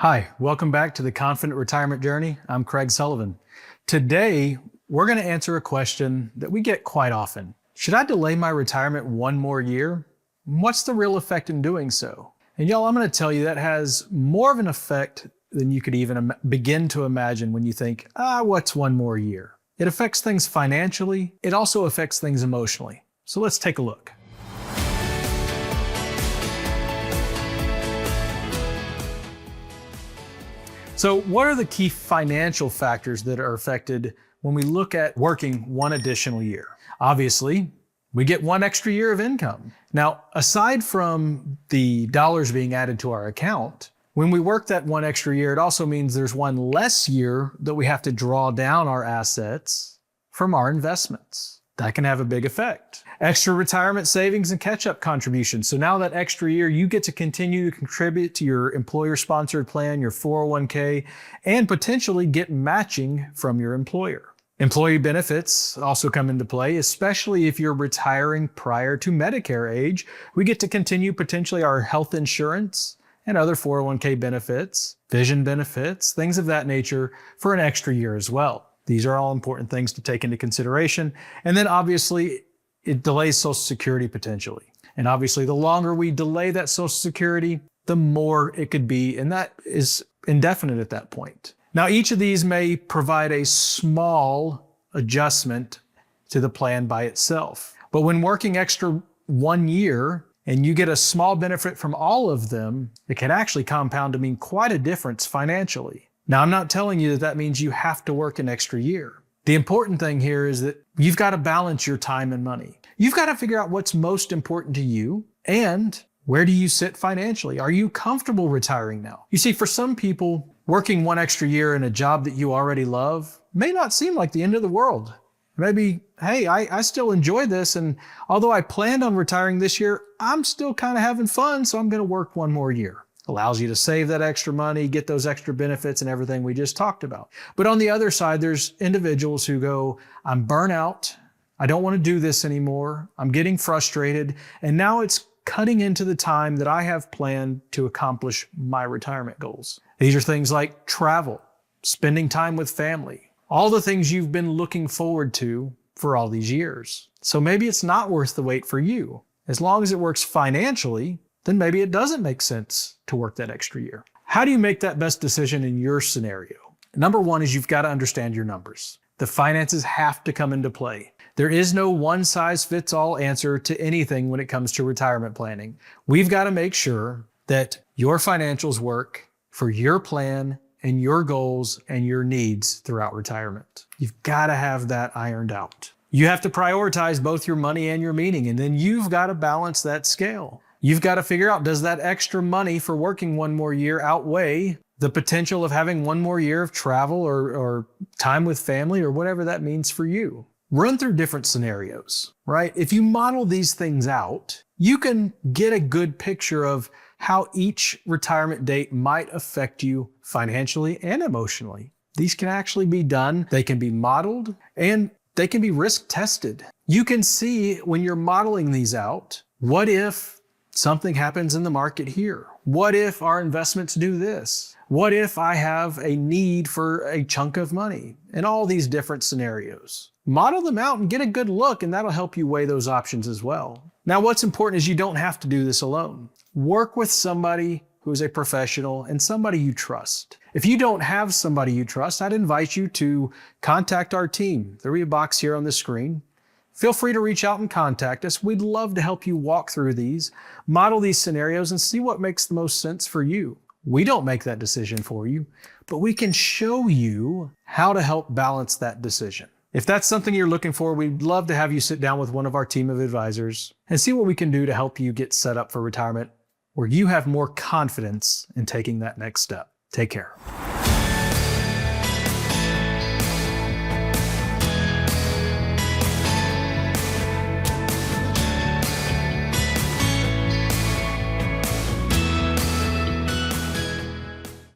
Hi, welcome back to the Confident Retirement Journey. I'm Craig Sullivan. Today, we're going to answer a question that we get quite often. Should I delay my retirement one more year? What's the real effect in doing so? And y'all, I'm going to tell you that has more of an effect than you could even begin to imagine when you think, what's one more year? It affects things financially. It also affects things emotionally. So let's take a look. So what are the key financial factors that are affected when we look at working one additional year? Obviously, we get one extra year of income. Now, aside from the dollars being added to our account, when we work that one extra year, it also means there's one less year that we have to draw down our assets from our investments. That can have a big effect. Extra retirement savings and catch-up contributions. So now that extra year, you get to continue to contribute to your employer-sponsored plan, your 401k, and potentially get matching from your employer. Employee benefits also come into play, especially if you're retiring prior to Medicare age. We get to continue potentially our health insurance and other 401k benefits, vision benefits, things of that nature for an extra year as well. These are all important things to take into consideration. And then obviously, it delays Social Security potentially. And obviously, the longer we delay that Social Security, the more it could be, and that is indefinite at that point. Now, each of these may provide a small adjustment to the plan by itself. But when working extra 1 year and you get a small benefit from all of them, it can actually compound to mean quite a difference financially. Now, I'm not telling you that means you have to work an extra year. The important thing here is that you've got to balance your time and money. You've got to figure out what's most important to you and where do you sit financially? Are you comfortable retiring now? You see, for some people, working one extra year in a job that you already love may not seem like the end of the world. Maybe, hey, I still enjoy this, and although I planned on retiring this year, I'm still kind of having fun, so I'm going to work one more year. Allows you to save that extra money, get those extra benefits and everything we just talked about. But on the other side, there's individuals who go, I'm burnt out. I don't want to do this anymore. I'm getting frustrated. And now it's cutting into the time that I have planned to accomplish my retirement goals. These are things like travel, spending time with family, all the things you've been looking forward to for all these years. So maybe it's not worth the wait for you. As long as it works financially, then maybe it doesn't make sense to work that extra year. How do you make that best decision in your scenario? Number one is you've got to understand your numbers. The finances have to come into play. There is no one-size-fits-all answer to anything when it comes to retirement planning. We've got to make sure that your financials work for your plan and your goals and your needs throughout retirement. You've got to have that ironed out. You have to prioritize both your money and your meaning, and then you've got to balance that scale. You've got to figure out, does that extra money for working one more year outweigh the potential of having one more year of travel or time with family or whatever that means for you? Run through different scenarios, right? If you model these things out, you can get a good picture of how each retirement date might affect you financially and emotionally. These can actually be done. They can be modeled and they can be risk tested. You can see when you're modeling these out, what if something happens in the market here? What if our investments do this? What if I have a need for a chunk of money? And all these different scenarios. Model them out and get a good look, and that'll help you weigh those options as well. Now, what's important is you don't have to do this alone. Work with somebody who's a professional and somebody you trust. If you don't have somebody you trust, I'd invite you to contact our team. There'll be a box here on the screen. Feel free to reach out and contact us. We'd love to help you walk through these, model these scenarios, and see what makes the most sense for you. We don't make that decision for you, but we can show you how to help balance that decision. If that's something you're looking for, we'd love to have you sit down with one of our team of advisors and see what we can do to help you get set up for retirement where you have more confidence in taking that next step. Take care.